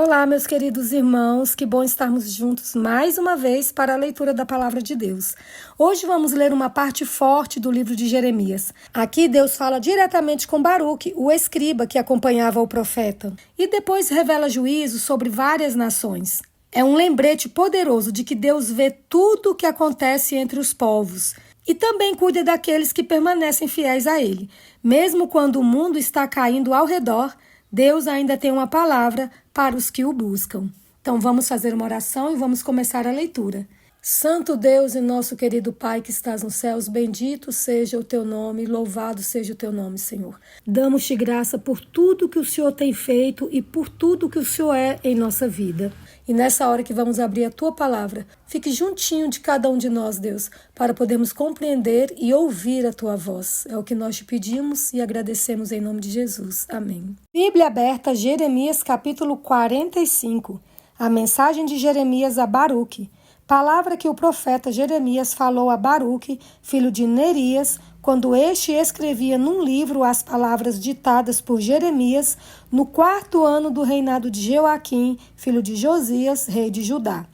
Olá, meus queridos irmãos, que bom estarmos juntos mais uma vez para a leitura da Palavra de Deus. Hoje vamos ler uma parte forte do livro de Jeremias. Aqui Deus fala diretamente com Baruque, o escriba que acompanhava o profeta, e depois revela juízo sobre várias nações. É um lembrete poderoso de que Deus vê tudo o que acontece entre os povos e também cuida daqueles que permanecem fiéis a Ele. Mesmo quando o mundo está caindo ao redor, Deus ainda tem uma palavra para os que o buscam. Então vamos fazer uma oração e vamos começar a leitura. Santo Deus e nosso querido Pai que estás nos céus, bendito seja o teu nome, louvado seja o teu nome, Senhor. Damos-te graça por tudo que o Senhor tem feito e por tudo que o Senhor é em nossa vida. E nessa hora que vamos abrir a tua palavra, fique juntinho de cada um de nós, Deus, para podermos compreender e ouvir a tua voz. É o que nós te pedimos e agradecemos em nome de Jesus. Amém. Bíblia aberta, Jeremias capítulo 45. A mensagem de Jeremias a Baruque. Palavra que o profeta Jeremias falou a Baruque, filho de Nerias, quando este escrevia num livro as palavras ditadas por Jeremias no 4º ano do reinado de Joaquim, filho de Josias, rei de Judá.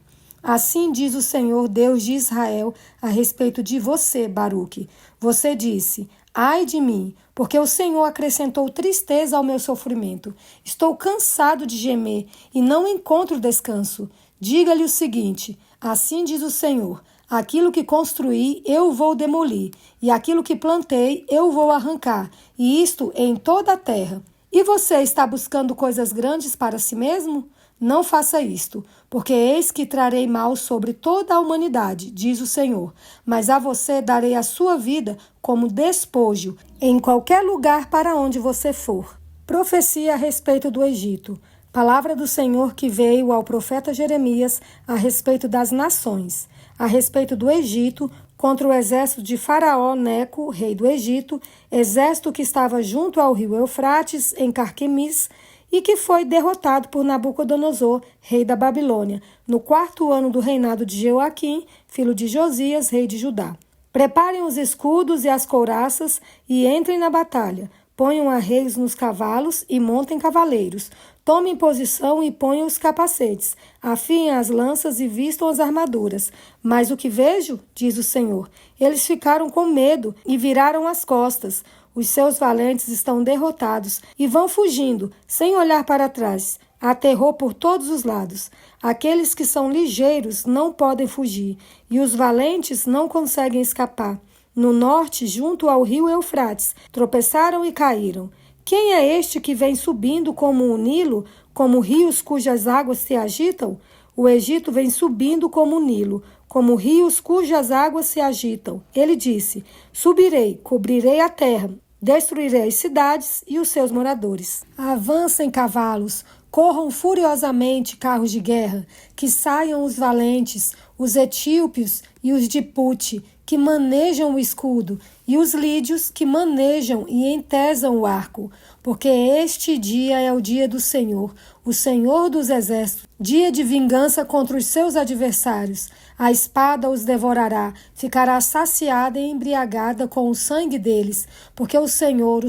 Assim diz o Senhor, Deus de Israel, a respeito de você, Baruque. Você disse: ai de mim, porque o Senhor acrescentou tristeza ao meu sofrimento. Estou cansado de gemer e não encontro descanso. Diga-lhe o seguinte: assim diz o Senhor, aquilo que construí eu vou demolir, e aquilo que plantei eu vou arrancar, e isto em toda a terra. E você está buscando coisas grandes para si mesmo? Não faça isto, porque eis que trarei mal sobre toda a humanidade, diz o Senhor, mas a você darei a sua vida como despojo, em qualquer lugar para onde você for. Profecia a respeito do Egito. Palavra do Senhor que veio ao profeta Jeremias a respeito das nações, a respeito do Egito, contra o exército de Faraó Neco, rei do Egito, exército que estava junto ao rio Eufrates, em Carquemis, e que foi derrotado por Nabucodonosor, rei da Babilônia, no 4º ano do reinado de Joaquim, filho de Josias, rei de Judá. Preparem os escudos e as couraças e entrem na batalha. Ponham arreios nos cavalos e montem cavaleiros. Tomem posição e ponham os capacetes. Afiem as lanças e vistam as armaduras. Mas o que vejo, diz o Senhor, eles ficaram com medo e viraram as costas. Os seus valentes estão derrotados e vão fugindo, sem olhar para trás. Há terror por todos os lados. Aqueles que são ligeiros não podem fugir, e os valentes não conseguem escapar. No norte, junto ao rio Eufrates, tropeçaram e caíram. Quem é este que vem subindo como o Nilo, como rios cujas águas se agitam? O Egito vem subindo como o Nilo, como rios cujas águas se agitam. Ele disse: subirei, cobrirei a terra, destruirei as cidades e os seus moradores. Avancem cavalos, corram furiosamente carros de guerra, que saiam os valentes, os etíopes e os de Pute, que manejam o escudo, e os lídios que manejam e entesam o arco, porque este dia é o dia do Senhor, o Senhor dos exércitos, dia de vingança contra os seus adversários. A espada os devorará, ficará saciada e embriagada com o sangue deles, porque o Senhor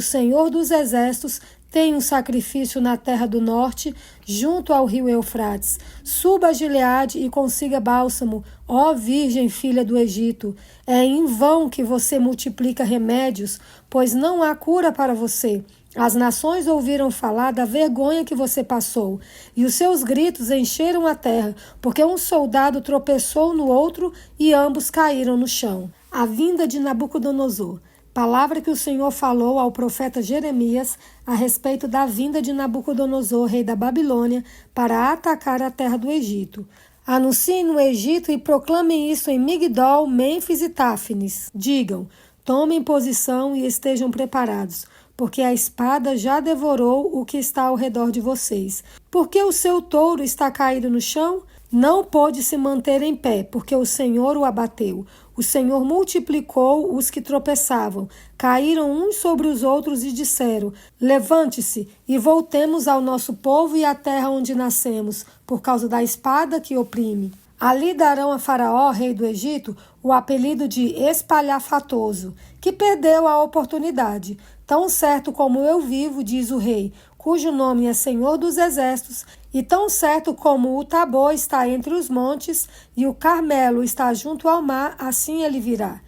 dos exércitos, tem um sacrifício na terra do norte, junto ao rio Eufrates. Suba a Gileade e consiga bálsamo, ó Virgem filha do Egito. É em vão que você multiplica remédios, pois não há cura para você. As nações ouviram falar da vergonha que você passou, e os seus gritos encheram a terra, porque um soldado tropeçou no outro e ambos caíram no chão. A vinda de Nabucodonosor. Palavra que o Senhor falou ao profeta Jeremias a respeito da vinda de Nabucodonosor, rei da Babilônia, para atacar a terra do Egito. Anunciem no Egito e proclamem isso em Migdol, Mênfis e Táfnis. Digam: tomem posição e estejam preparados, porque a espada já devorou o que está ao redor de vocês. Porque o seu touro está caído no chão? Não pôde se manter em pé, porque o Senhor o abateu. O Senhor multiplicou os que tropeçavam, caíram uns sobre os outros e disseram: levante-se e voltemos ao nosso povo e à terra onde nascemos, por causa da espada que oprime. Ali darão a Faraó, rei do Egito, o apelido de espalhafatoso, que perdeu a oportunidade. Tão certo como eu vivo, diz o rei, cujo nome é Senhor dos Exércitos, e tão certo como o Tabor está entre os montes e o Carmelo está junto ao mar, assim ele virá.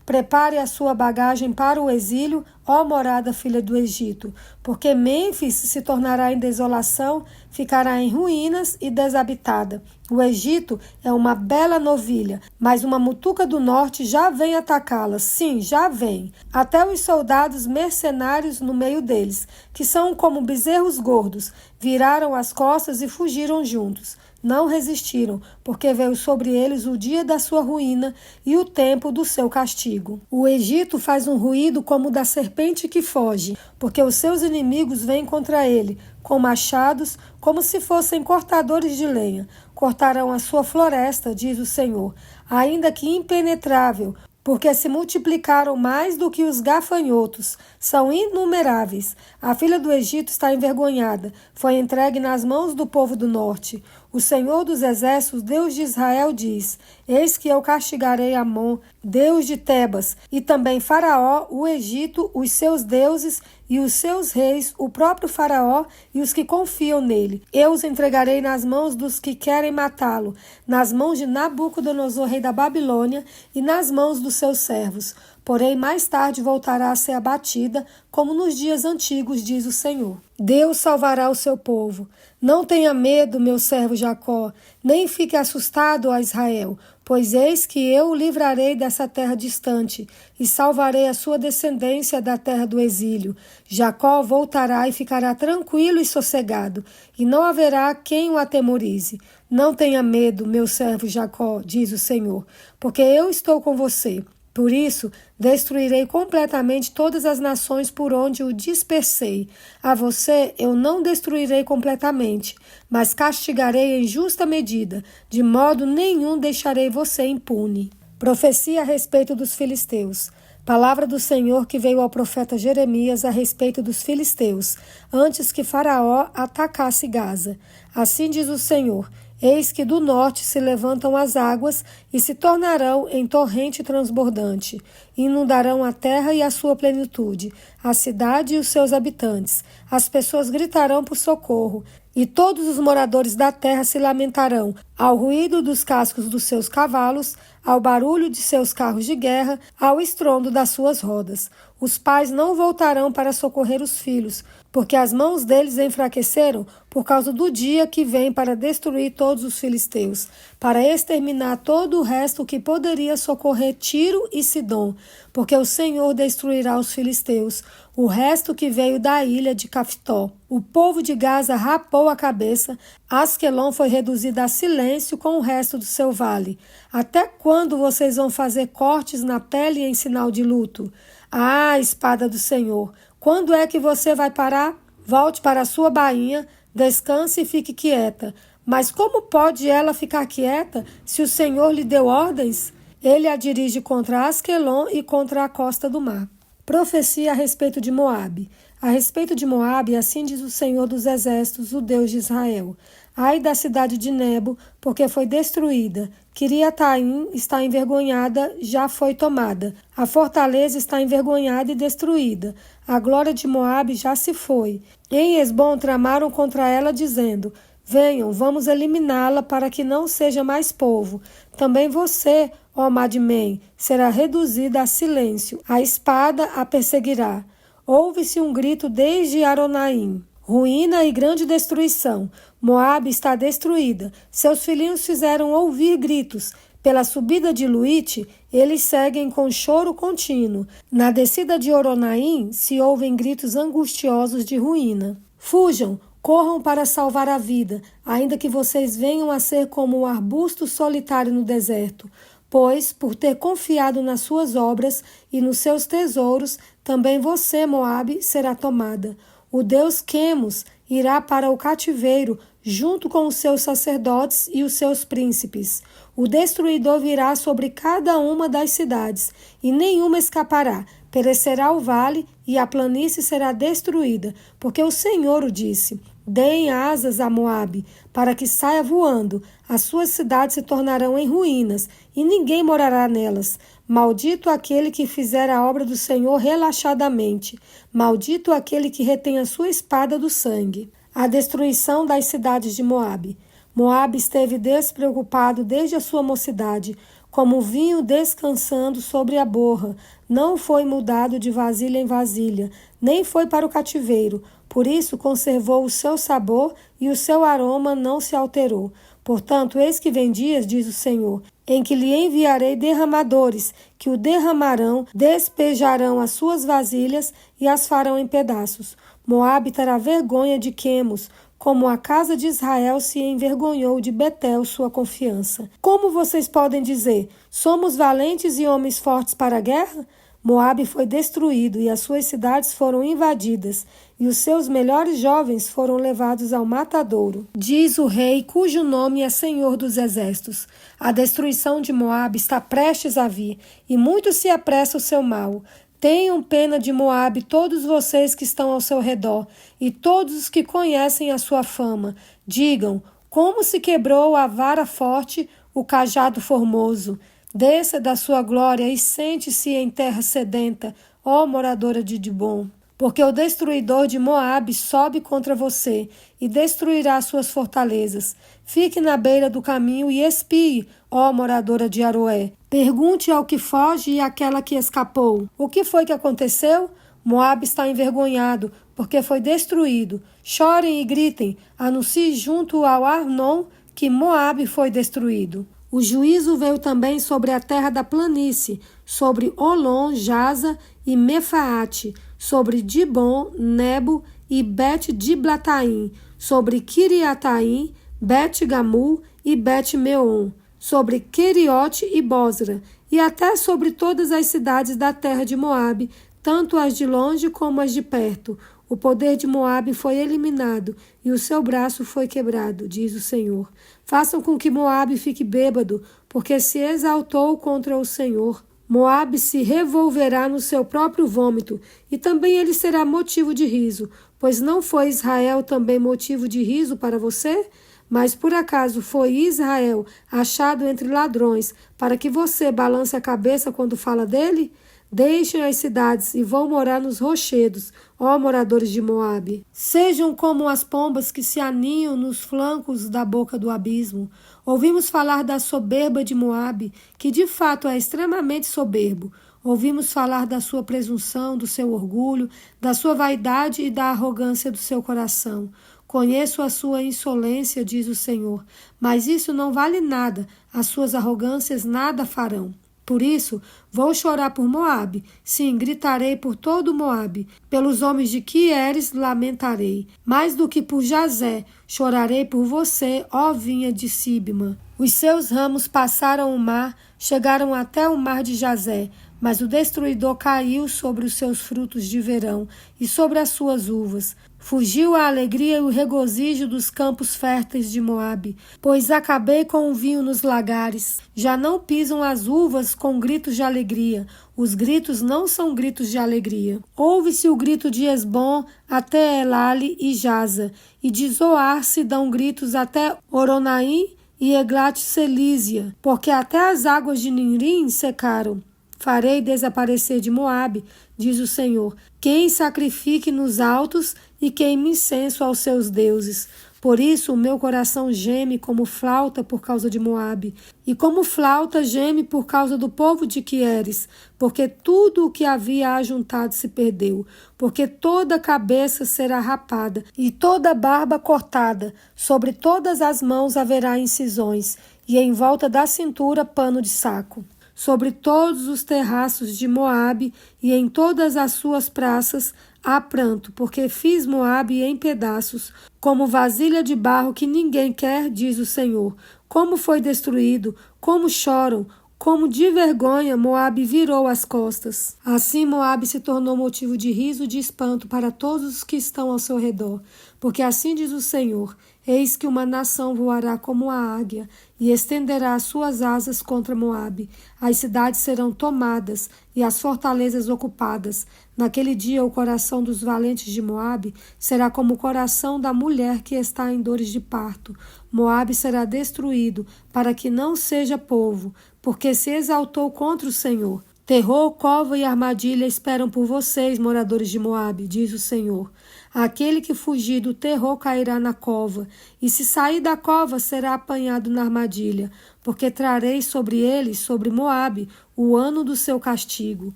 Prepare a sua bagagem para o exílio, ó morada filha do Egito, porque Mênfis se tornará em desolação, ficará em ruínas e desabitada. O Egito é uma bela novilha, mas uma mutuca do norte já vem atacá-la. Sim, já vem. Até os soldados mercenários no meio deles, que são como bezerros gordos, viraram as costas e fugiram juntos. Não resistiram, porque veio sobre eles o dia da sua ruína e o tempo do seu castigo. O Egito faz um ruído como o da serpente que foge, porque os seus inimigos vêm contra ele, com machados, como se fossem cortadores de lenha. Cortarão a sua floresta, diz o Senhor, ainda que impenetrável, porque se multiplicaram mais do que os gafanhotos, são inumeráveis. A filha do Egito está envergonhada, foi entregue nas mãos do povo do norte. O Senhor dos Exércitos, Deus de Israel, diz: Eis que eu castigarei Amon, Deus de Tebas, e também Faraó, o Egito, os seus deuses e os seus reis, o próprio Faraó e os que confiam nele. Eu os entregarei nas mãos dos que querem matá-lo, nas mãos de Nabucodonosor, rei da Babilônia, e nas mãos dos seus servos. Porém, mais tarde voltará a ser abatida, como nos dias antigos, diz o Senhor. Deus salvará o seu povo. Não tenha medo, meu servo Jacó, nem fique assustado, ó Israel, pois eis que eu o livrarei dessa terra distante e salvarei a sua descendência da terra do exílio. Jacó voltará e ficará tranquilo e sossegado, e não haverá quem o atemorize. Não tenha medo, meu servo Jacó, diz o Senhor, porque eu estou com você. Por isso, destruirei completamente todas as nações por onde o dispersei. A você eu não destruirei completamente, mas castigarei em justa medida, de modo nenhum deixarei você impune. Profecia a respeito dos filisteus. Palavra do Senhor que veio ao profeta Jeremias a respeito dos filisteus, antes que Faraó atacasse Gaza. Assim diz o Senhor: Eis que do norte se levantam as águas e se tornarão em torrente transbordante. Inundarão a terra e a sua plenitude, a cidade e os seus habitantes. As pessoas gritarão por socorro, e todos os moradores da terra se lamentarão, ao ruído dos cascos dos seus cavalos, ao barulho de seus carros de guerra, ao estrondo das suas rodas. Os pais não voltarão para socorrer os filhos, porque as mãos deles enfraqueceram por causa do dia que vem para destruir todos os filisteus, para exterminar todo o resto que poderia socorrer Tiro e Sidom, porque o Senhor destruirá os filisteus, o resto que veio da ilha de Caftó. O povo de Gaza rapou a cabeça, Asquelon foi reduzida a silêncio com o resto do seu vale. Até quando vocês vão fazer cortes na pele em sinal de luto? Ah, espada do Senhor! Quando é que você vai parar? Volte para a sua bainha, descanse e fique quieta. Mas como pode ela ficar quieta se o Senhor lhe deu ordens? Ele a dirige contra Asquelon e contra a costa do mar. Profecia a respeito de Moabe. A respeito de Moabe, assim diz o Senhor dos Exércitos, o Deus de Israel. Ai da cidade de Nebo, porque foi destruída. Quiriataim está envergonhada, já foi tomada. A fortaleza está envergonhada e destruída. A glória de Moabe já se foi. Em Hesbom tramaram contra ela, dizendo: Venham, vamos eliminá-la para que não seja mais povo. Também você, ó Madmen, será reduzida a silêncio. A espada a perseguirá. Ouve-se um grito desde Aronaim. Ruína e grande destruição. Moabe está destruída. Seus filhinhos fizeram ouvir gritos. Pela subida de Luite, eles seguem com choro contínuo. Na descida de Oronaim, se ouvem gritos angustiosos de ruína. Fujam, corram para salvar a vida, ainda que vocês venham a ser como um arbusto solitário no deserto. Pois, por ter confiado nas suas obras e nos seus tesouros, também você, Moabe, será tomada. O Deus Quemos irá para o cativeiro, junto com os seus sacerdotes e os seus príncipes. O destruidor virá sobre cada uma das cidades, e nenhuma escapará. Perecerá o vale, e a planície será destruída, porque o Senhor o disse. Deem asas a Moabe, para que saia voando. As suas cidades se tornarão em ruínas, e ninguém morará nelas. Maldito aquele que fizer a obra do Senhor relaxadamente. Maldito aquele que retém a sua espada do sangue. A destruição das cidades de Moabe. Moabe esteve despreocupado desde a sua mocidade, como vinho descansando sobre a borra. Não foi mudado de vasilha em vasilha, nem foi para o cativeiro. Por isso conservou o seu sabor e o seu aroma não se alterou. Portanto, eis que vem dias, diz o Senhor, em que lhe enviarei derramadores, que o derramarão, despejarão as suas vasilhas e as farão em pedaços. Moabe terá vergonha de Quemos, como a casa de Israel se envergonhou de Betel, sua confiança. Como vocês podem dizer, somos valentes e homens fortes para a guerra? Moabe foi destruído e as suas cidades foram invadidas, e os seus melhores jovens foram levados ao matadouro. Diz o rei, cujo nome é Senhor dos Exércitos. A destruição de Moabe está prestes a vir, e muito se apressa o seu mal. Tenham pena de Moabe todos vocês que estão ao seu redor, e todos os que conhecem a sua fama. Digam, como se quebrou a vara forte, o cajado formoso. Desça da sua glória e sente-se em terra sedenta, ó moradora de Dibom. Porque o destruidor de Moabe sobe contra você e destruirá suas fortalezas. Fique na beira do caminho e espie, ó moradora de Aroé. Pergunte ao que foge e àquela que escapou. O que foi que aconteceu? Moabe está envergonhado, porque foi destruído. Chorem e gritem, anuncie junto ao Arnon que Moabe foi destruído. O juízo veio também sobre a terra da planície, sobre Olom, Jaza e Mefaate, sobre Dibom, Nebo e Bet-Diblataim, sobre Kiriataim, Bet-Gamul e Bet-Meon, sobre Queriote e Bosra, e até sobre todas as cidades da terra de Moabe, tanto as de longe como as de perto. O poder de Moabe foi eliminado e o seu braço foi quebrado, diz o Senhor. Façam com que Moabe fique bêbado, porque se exaltou contra o Senhor. Moabe se revolverá no seu próprio vômito, e também ele será motivo de riso, pois não foi Israel também motivo de riso para você? Mas por acaso foi Israel achado entre ladrões, para que você balance a cabeça quando fala dele? Deixem as cidades e vão morar nos rochedos, ó moradores de Moabe. Sejam como as pombas que se aninham nos flancos da boca do abismo. Ouvimos falar da soberba de Moabe, que de fato é extremamente soberbo. Ouvimos falar da sua presunção, do seu orgulho, da sua vaidade e da arrogância do seu coração. Conheço a sua insolência, diz o Senhor, mas isso não vale nada, as suas arrogâncias nada farão. Por isso, vou chorar por Moabe, sim, gritarei por todo Moabe, pelos homens de Quieres lamentarei, mais do que por Jazé, chorarei por você, ó vinha de Sibma. Os seus ramos passaram o mar, chegaram até o mar de Jazé, mas o destruidor caiu sobre os seus frutos de verão e sobre as suas uvas. Fugiu a alegria e o regozijo dos campos férteis de Moabe, pois acabei com o vinho nos lagares. Já não pisam as uvas com gritos de alegria. Os gritos não são gritos de alegria. Ouve-se o grito de Esbom até Elale e Jaza, e de Zoar se dão gritos até Oronaim e Eglat-Selísia, porque até as águas de Ninrim secaram. Farei desaparecer de Moabe, diz o Senhor, quem sacrifique nos altos e queime incenso aos seus deuses. Por isso o meu coração geme como flauta por causa de Moabe, e como flauta geme por causa do povo de Quieres, porque tudo o que havia ajuntado se perdeu, porque toda cabeça será rapada e toda barba cortada, sobre todas as mãos haverá incisões, e em volta da cintura pano de saco. Sobre todos os terraços de Moabe e em todas as suas praças há pranto, porque fiz Moabe em pedaços, como vasilha de barro que ninguém quer, diz o Senhor. Como foi destruído, como choram, como de vergonha Moabe virou as costas. Assim Moabe se tornou motivo de riso e de espanto para todos os que estão ao seu redor. Porque assim diz o Senhor, Eis que uma nação voará como a águia e estenderá as suas asas contra Moabe. As cidades serão tomadas e as fortalezas ocupadas. Naquele dia o coração dos valentes de Moabe será como o coração da mulher que está em dores de parto. Moabe será destruído, para que não seja povo, porque se exaltou contra o Senhor. Terror, cova e armadilha esperam por vocês, moradores de Moabe, diz o Senhor. Aquele que fugir do terror cairá na cova, e se sair da cova será apanhado na armadilha, porque trarei sobre eles, sobre Moabe, o ano do seu castigo.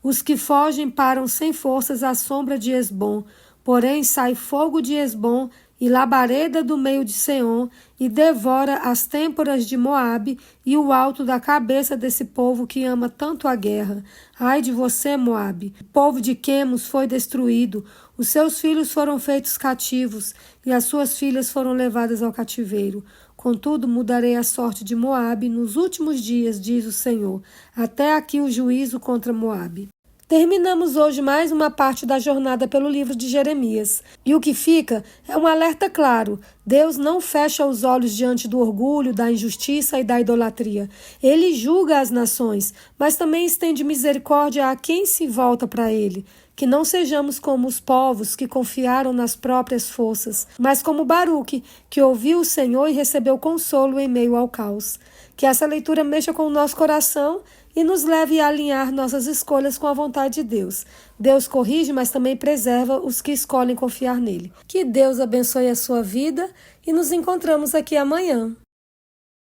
Os que fogem param sem forças à sombra de Esbom, porém sai fogo de Esbom e labareda do meio de Seom, e devora as têmporas de Moabe e o alto da cabeça desse povo que ama tanto a guerra. Ai de você, Moabe! O povo de Quemos foi destruído, os seus filhos foram feitos cativos, e as suas filhas foram levadas ao cativeiro. Contudo, mudarei a sorte de Moabe nos últimos dias, diz o Senhor. Até aqui o juízo contra Moabe. Terminamos hoje mais uma parte da jornada pelo livro de Jeremias. E o que fica é um alerta claro. Deus não fecha os olhos diante do orgulho, da injustiça e da idolatria. Ele julga as nações, mas também estende misericórdia a quem se volta para ele. Que não sejamos como os povos que confiaram nas próprias forças, mas como Baruque, que ouviu o Senhor e recebeu consolo em meio ao caos. Que essa leitura mexa com o nosso coração e nos leve a alinhar nossas escolhas com a vontade de Deus. Deus corrige, mas também preserva os que escolhem confiar nele. Que Deus abençoe a sua vida e nos encontramos aqui amanhã.